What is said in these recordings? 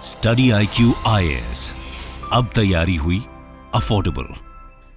Study IQ IAS, अब तैयारी हुई अफोर्डेबल।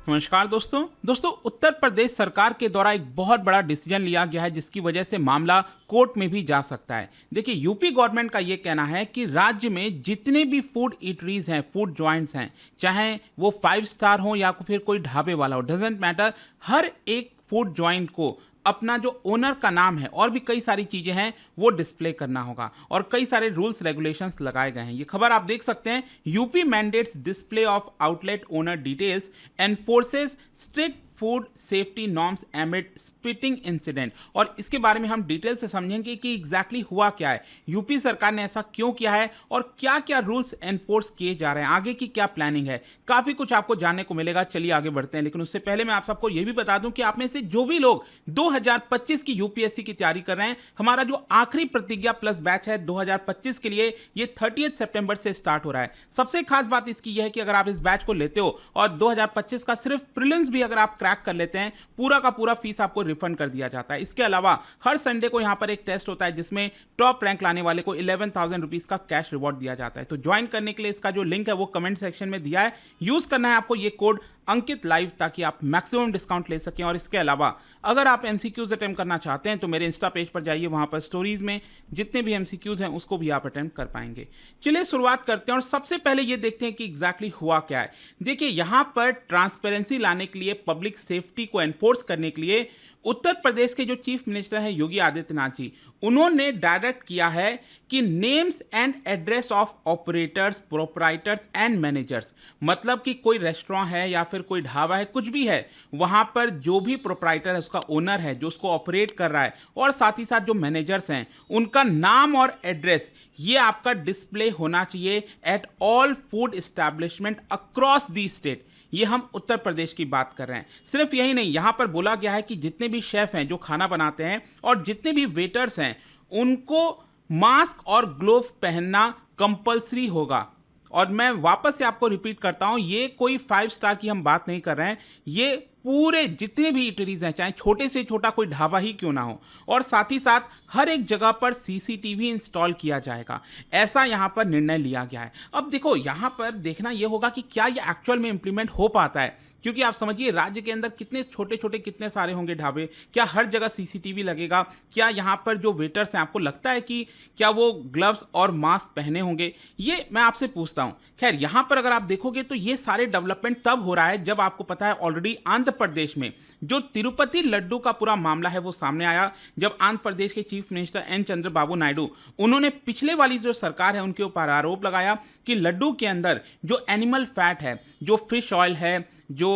नमस्कार दोस्तों उत्तर प्रदेश सरकार के द्वारा एक बहुत बड़ा डिसीजन लिया गया है जिसकी वजह से मामला कोर्ट में भी जा सकता है। देखिए, यूपी गवर्नमेंट का ये कहना है कि राज्य में जितने भी फूड ईटरीज हैं, फूड जॉइंट्स हैं, चाहे वो 5 स्टार हो या फिर कोई ढाबे वाला हो, डजेंट मैटर, हर एक फूड जॉइंट को अपना जो ओनर का नाम है और भी कई सारी चीजें हैं वो डिस्प्ले करना होगा और कई सारे रूल्स रेगुलेशंस लगाए गए हैं। ये खबर आप देख सकते हैं, UP mandates display of outlet owner details एनफोर्सेस strict food safety norms एमिड spitting incident. और इसके बारे में हम डिटेल से समझेंगे कि एग्जैक्टली हुआ क्या है, यूपी सरकार ने ऐसा क्यों किया है और क्या क्या रूल्स एनफोर्स किए जा रहे हैं, आगे की क्या प्लानिंग है। काफी कुछ आपको जानने को मिलेगा। चलिए आगे बढ़ते हैं, लेकिन उससे पहले मैं आप सबको यह भी बता दूं कि आप में से जो भी लोग 2025 की यूपीएससी की तैयारी कर रहे हैं, हमारा जो आखिरी प्रतिज्ञा प्लस बैच है 2025 के लिए, ये 30 सितंबर से स्टार्ट हो रहा है। सबसे खास बात इसकी यह है कि अगर आप इस बैच को लेते हो और 2025 का सिर्फ प्रीलिम्स भी अगर आप क्रैक कर लेते हैं, पूरा का पूरा फीस आपको रिफंड कर दिया जाता है। इसके अलावा हर संडे को यहां पर एक टेस्ट होता है जिसमें टॉप रैंक लाने वाले को 11,000 रुपीज का कैश रिवॉर्ड दिया जाता है। तो ज्वाइन करने के लिए इसका जो लिंक है वो कमेंट सेक्शन में दिया है, यूज करना है आपको ये कोड अंकित लाइव ताकि आप मैक्सिमम डिस्काउंट ले सकें। और इसके अलावा अगर आप एमसीक्यूज अटेम्प्ट करना चाहते हैं तो मेरे इंस्टा पेज पर जाइए, वहां पर स्टोरीज में जितने भी एमसीक्यूज हैं उसको भी आप अटेम्प्ट कर पाएंगे। चलिए शुरुआत करते हैं और सबसे पहले ये देखते हैं कि एग्जैक्टली हुआ क्या है। देखिए, यहां पर ट्रांसपेरेंसी लाने के लिए, पब्लिक सेफ्टी को एनफोर्स करने के लिए उत्तर प्रदेश के जो चीफ मिनिस्टर हैं योगी आदित्यनाथ जी, उन्होंने डायरेक्ट किया है कि names and address of operators, proprietors and managers, मतलब कि कोई रेस्टोरेंट है या फिर कोई ढाबा है, कुछ भी है, वहां पर जो भी प्रोपराइटर है, उसका ओनर है, जो उसको ऑपरेट कर रहा है, और साथ ही साथ जो मैनेजर्स हैं, उनका नाम और एड्रेस ये आपका डिस्प्ले होना चाहिए at all food establishment across the state. ये हम उत्तर प्रदेश की बात कर रहे हैं। सिर्फ यही नहीं, यहां पर बोला गया है कि जितने भी शेफ हैं जो खाना बनाते हैं और जितने भी वेटर्स हैं, उनको मास्क और ग्लोव पहनना कंपलसरी होगा। और मैं वापस से आपको रिपीट करता हूं, ये कोई 5 स्टार की हम बात नहीं कर रहे हैं, ये पूरे जितने भी इटरीज हैं, चाहे छोटे से छोटा कोई ढाबा ही क्यों ना हो, और साथ ही साथ हर एक जगह पर सीसीटीवी इंस्टॉल किया जाएगा, ऐसा यहां पर निर्णय लिया गया है। अब देखो, यहां पर देखना यह होगा कि क्या यह एक्चुअल में इंप्लीमेंट हो पाता है, क्योंकि आप समझिए राज्य के अंदर कितने छोटे छोटे कितने सारे होंगे ढाबे, क्या हर जगह सीसीटीवी लगेगा, क्या यहाँ पर जो वेटर्स हैं आपको लगता है कि क्या वो ग्लव्स और मास्क पहने होंगे, ये मैं आपसे पूछता हूँ। खैर, यहाँ पर अगर आप देखोगे तो ये सारे डेवलपमेंट तब हो रहा है जब आपको पता है ऑलरेडी आंध्र प्रदेश में जो तिरुपति लड्डू का पूरा मामला है वो सामने आया, जब आंध्र प्रदेश के chief minister N Chandrababu Naidu, उन्होंने पिछले वाली जो सरकार है उनके ऊपर आरोप लगाया कि लड्डू के अंदर जो एनिमल फैट है, जो फिश ऑयल है, जो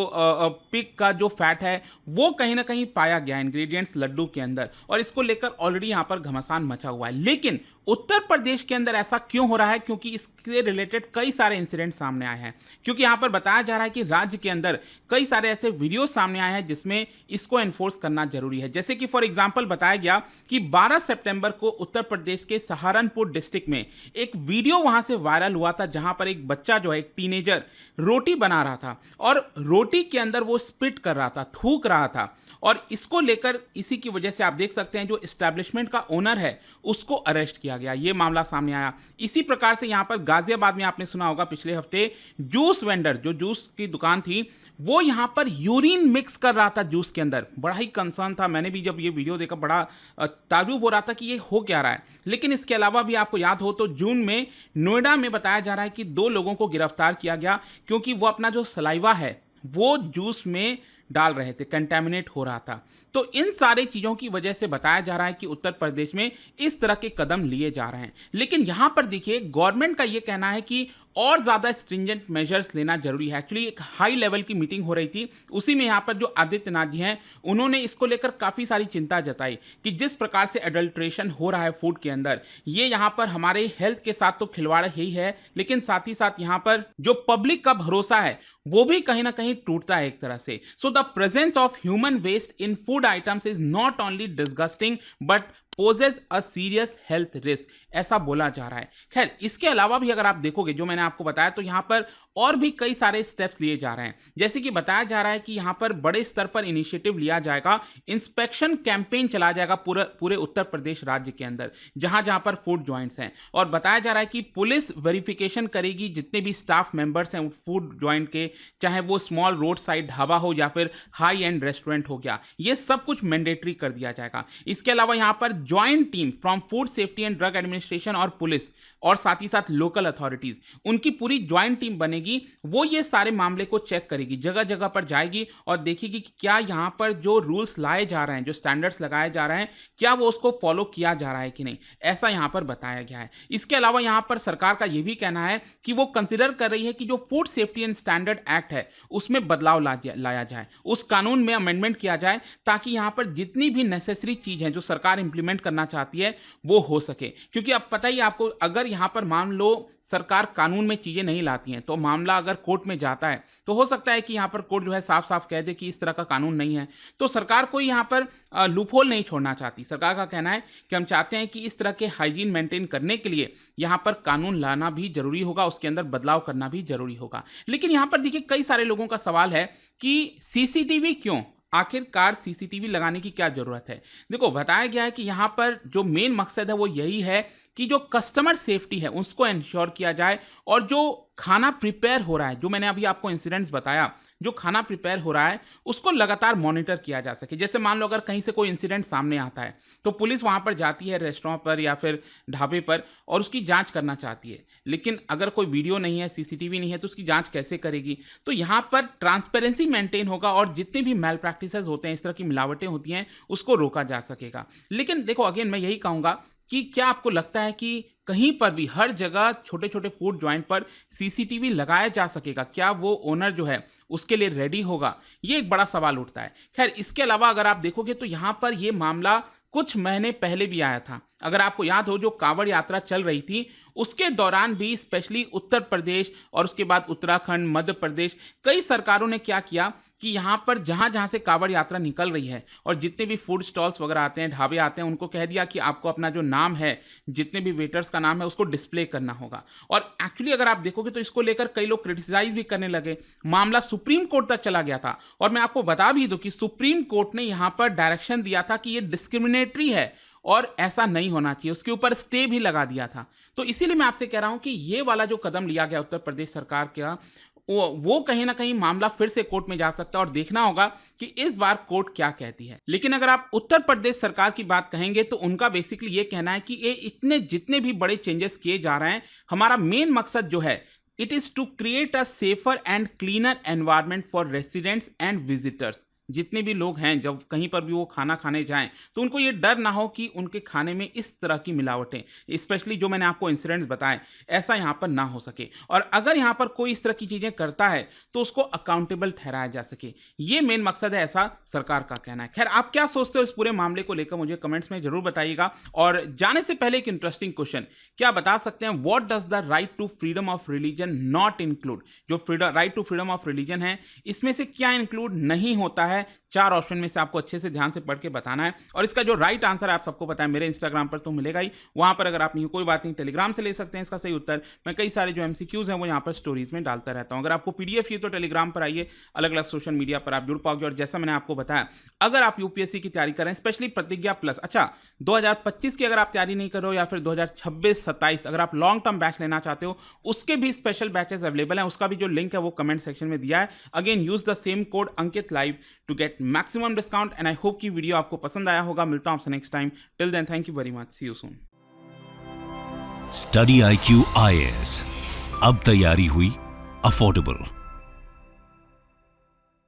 पिग का जो फैट है, वो कहीं ना कहीं पाया गया इंग्रेडिएंट्स लड्डू के अंदर, और इसको लेकर ऑलरेडी यहां पर घमासान मचा हुआ है। लेकिन उत्तर प्रदेश के अंदर ऐसा क्यों हो रहा है? क्योंकि इससे रिलेटेड कई सारे इंसिडेंट सामने आए हैं, क्योंकि यहां पर बताया जा रहा है कि राज्य के अंदर कई सारे ऐसे वीडियो सामने आए हैं जिसमें इसको एनफोर्स करना जरूरी है। जैसे कि फॉर एग्जांपल बताया गया कि 12 सितंबर को उत्तर प्रदेश के सहारनपुर डिस्ट्रिक्ट में एक वीडियो वहां से वायरल हुआ था, जहां पर एक बच्चा जो है, एक टीनेजर, रोटी बना रहा था और रोटी के अंदर वो स्पिट कर रहा था, थूक रहा था, और इसको लेकर इसी की वजह से आप देख सकते हैं जो एस्टैब्लिशमेंट का ओनर है उसको अरेस्ट किया गया। ये मामला सामने आया। इसी प्रकार से यहां पर गाजियाबाद में आपने सुना होगा पिछले हफ्ते, जूस वेंडर, जो जूस की दुकान थी, वो यहां पर यूरिन मिक्स कर रहा था जूस के अंदर। बड़ा ही कंसर्न था, मैंने भी जब ये वीडियो देखा बड़ा ताज्जुब हो रहा था कि ये हो क्या रहा है। लेकिन इसके अलावा भी आपको याद हो तो जून में नोएडा में बताया जा रहा है कि 2 लोगों को गिरफ्तार किया गया क्योंकि वो अपना जो सलाइवा है वो जूस में डाल रहे थे, कंटेमिनेट हो रहा था। तो इन सारी चीजों की वजह से बताया जा रहा है कि उत्तर प्रदेश में इस तरह के कदम लिए जा रहे हैं। लेकिन यहां पर देखिए, गवर्नमेंट का यह कहना है कि और ज्यादा स्ट्रिंजेंट मेजर्स लेना जरूरी है। एक्चुअली एक हाई लेवल की मीटिंग हो रही थी, उसी में यहां पर जो आदित्यनाथ जी हैं उन्होंने इसको लेकर काफी सारी चिंता जताई कि जिस प्रकार से एडल्ट्रेशन हो रहा है फूड के अंदर, ये यहां पर हमारे हेल्थ के साथ तो खिलवाड़ ही है, लेकिन साथ ही साथ यहां पर जो पब्लिक का भरोसा है वो भी कहीं ना कहीं टूटता है एक तरह से। So the presence of human waste in food items is not only disgusting but poses a serious health risk, ऐसा बोला जा रहा है। खैर, इसके अलावा भी अगर आप देखोगे, जो मैंने आपको बताया, तो यहाँ पर और भी कई सारे स्टेप्स लिए जा रहे हैं। जैसे कि बताया जा रहा है कि यहाँ पर बड़े स्तर पर इनिशिएटिव लिया जाएगा, इंस्पेक्शन कैंपेन चलाया जाएगा पूरे उत्तर प्रदेश राज्य के अंदर, जहां जहां पर फूड जॉइंट्स हैं। और बताया जा रहा है कि पुलिस वेरिफिकेशन करेगी जितने भी स्टाफ मेंबर्स हैं फूड जॉइंट के, चाहे वो स्मॉल रोड साइड ढाबा हो या फिर हाई एंड रेस्टोरेंट हो गया, ये सब कुछ मैंडेटरी कर दिया जाएगा। इसके अलावा यहाँ पर joint team from food safety and drug administration और पुलिस और साथ ही साथ लोकल अथॉरिटीज, उनकी पूरी ज्वाइंट टीम बनेगी। वो ये सारे मामले को चेक करेगी, जगह जगह पर जाएगी और देखेगी कि क्या यहाँ पर जो रूल्स लाए जा रहे हैं, जो स्टैंडर्ड्स लगाए जा रहे हैं, क्या वो उसको फॉलो किया जा रहा है कि नहीं, ऐसा यहाँ पर बताया गया है। इसके अलावा यहाँ पर सरकार का यह भी कहना है कि वो कंसिडर कर रही है कि जो food safety and standard act है उसमें बदलाव लाया जाए, उस कानून में अमेंडमेंट किया जाए, ताकि यहाँ पर जितनी भी नेसेसरी चीज है जो सरकार इंप्लीमेंट करना चाहती है वो हो सके। क्योंकि अब पता ही आपको, अगर यहाँ पर मान लो सरकार कानून में चीजें नहीं लाती हैं, तो मामला अगर कोर्ट में जाता है तो हो सकता है कि यहाँ पर कोर्ट जो है साफ साफ कह दे कि इस तरह का कानून नहीं है। तो सरकार कोई यहाँ पर लूपहोल नहीं छोड़ना चाहती। सरकार का कहना है कि हम चाहते हैं कि इस तरह के हाइजीन मेंटेन करने के लिए यहाँ पर कानून लाना भी जरूरी होगा, उसके अंदर बदलाव करना भी जरूरी होगा। लेकिन यहाँ पर देखिए, कई सारे लोगों का सवाल है कि सीसीटीवी क्यों, आखिरकार सीसीटीवी लगाने की क्या जरूरत है। देखो, बताया गया है कि यहाँ पर जो मेन मकसद है वो यही है कि जो कस्टमर सेफ्टी है उसको इंश्योर किया जाए, और जो खाना प्रिपेयर हो रहा है, जो मैंने अभी आपको इंसिडेंट्स बताया, जो खाना प्रिपेयर हो रहा है उसको लगातार मॉनिटर किया जा सके। जैसे मान लो अगर कहीं से कोई इंसिडेंट सामने आता है तो पुलिस वहां पर जाती है रेस्टोरेंट पर या फिर ढाबे पर और उसकी जांच करना चाहती है, लेकिन अगर कोई वीडियो नहीं है, सीसीटीवी नहीं है, तो उसकी जांच कैसे करेगी। तो यहाँ पर ट्रांसपेरेंसी मेंटेन होगा और जितने भी मैल प्रैक्टिसेस होते हैं, इस तरह की मिलावटें होती हैं, उसको रोका जा सकेगा। लेकिन देखो, अगेन मैं यही कहूँगा कि क्या आपको लगता है कि कहीं पर भी हर जगह छोटे छोटे फूड जॉइंट पर सीसीटीवी लगाया जा सकेगा? क्या वो ओनर जो है उसके लिए रेडी होगा? ये एक बड़ा सवाल उठता है। खैर, इसके अलावा अगर आप देखोगे तो यहाँ पर ये मामला कुछ महीने पहले भी आया था। अगर आपको याद हो, जो कांवड़ यात्रा चल रही थी उसके दौरान भी स्पेशली उत्तर प्रदेश और उसके बाद उत्तराखंड, मध्य प्रदेश, कई सरकारों ने क्या किया कि यहाँ पर जहाँ जहाँ से कांवड़ यात्रा निकल रही है और जितने भी फूड स्टॉल्स वगैरह आते हैं, ढाबे आते हैं, उनको कह दिया कि आपको अपना जो नाम है, जितने भी वेटर्स का नाम है, उसको डिस्प्ले करना होगा। और एक्चुअली अगर आप देखोगे तो इसको लेकर कई लोग क्रिटिसाइज भी करने लगे। मामला सुप्रीम कोर्ट तक चला गया था, और मैं आपको बता भी दूं कि सुप्रीम कोर्ट ने यहाँ पर डायरेक्शन दिया था कि ये डिस्क्रिमिनेटरी है और ऐसा नहीं होना चाहिए, उसके ऊपर स्टे भी लगा दिया था। तो इसीलिए मैं आपसे कह रहा हूं कि ये वाला जो कदम लिया गया उत्तर प्रदेश सरकार का, वो कहीं ना कहीं मामला फिर से कोर्ट में जा सकता है, और देखना होगा कि इस बार कोर्ट क्या कहती है। लेकिन अगर आप उत्तर प्रदेश सरकार की बात कहेंगे तो उनका बेसिकली ये कहना है कि ये जितने भी बड़े चेंजेस किए जा रहे हैं, हमारा मेन मकसद जो है, it is to create a safer and cleaner environment for residents and visitors. जितने भी लोग हैं, जब कहीं पर भी वो खाना खाने जाएं तो उनको ये डर ना हो कि उनके खाने में इस तरह की मिलावटें, स्पेशली जो मैंने आपको इंसिडेंट्स बताए, ऐसा यहाँ पर ना हो सके। और अगर यहाँ पर कोई इस तरह की चीज़ें करता है तो उसको अकाउंटेबल ठहराया जा सके। ये मेन मकसद है, ऐसा सरकार का कहना है। खैर, आप क्या सोचते हो इस पूरे मामले को लेकर, मुझे कमेंट्स में जरूर बताइएगा। और जाने से पहले एक इंटरेस्टिंग क्वेश्चन, क्या बता सकते हैं what does the right to freedom of religion not include? जो right to freedom of religion है, इसमें से क्या इंक्लूड नहीं होता है? 4 ऑप्शन में से आपको अच्छे से ध्यान से पढ़ के बताना है। और इसका जो राइट आंसर आप सबको पता है, मेरे इंस्टाग्राम पर तो मिलेगा ही, वहां पर अगर आप नहीं, कोई बात नहीं, टेलीग्राम से ले सकते हैं इसका सही उत्तर। मैं कई सारे जो एमसीक्यूज हैं वो यहाँ पर स्टोरीज में डालता रहता हूं। अगर आपको पीडीएफ चाहिए तो टेलीग्राम पर आइए, अलग अलग सोशल मीडिया पर आप जुड़ पाओगे। और जैसा मैंने आपको बताया, अगर आप यूपीएससी की तैयारी करें, स्पेशली प्रतिज्ञा प्लस, अच्छा 2025 की अगर आप तैयारी नहीं कर रहे हो, या फिर 2026-27 अगर आप लॉन्ग टर्म बैच लेना चाहते हो, उसके भी स्पेशल बैचेस अवेलेबल हैं। उसका भी जो लिंक है वो कमेंट सेक्शन में दिया है। Again use the same code Ankit live to get maximum discount. And I hope कि वीडियो आपको पसंद आया होगा। मिलता हूं आपसे next time. Till then, thank you very much, see you soon. Study IQ IAS, अब तैयारी हुई अफोर्डेबल।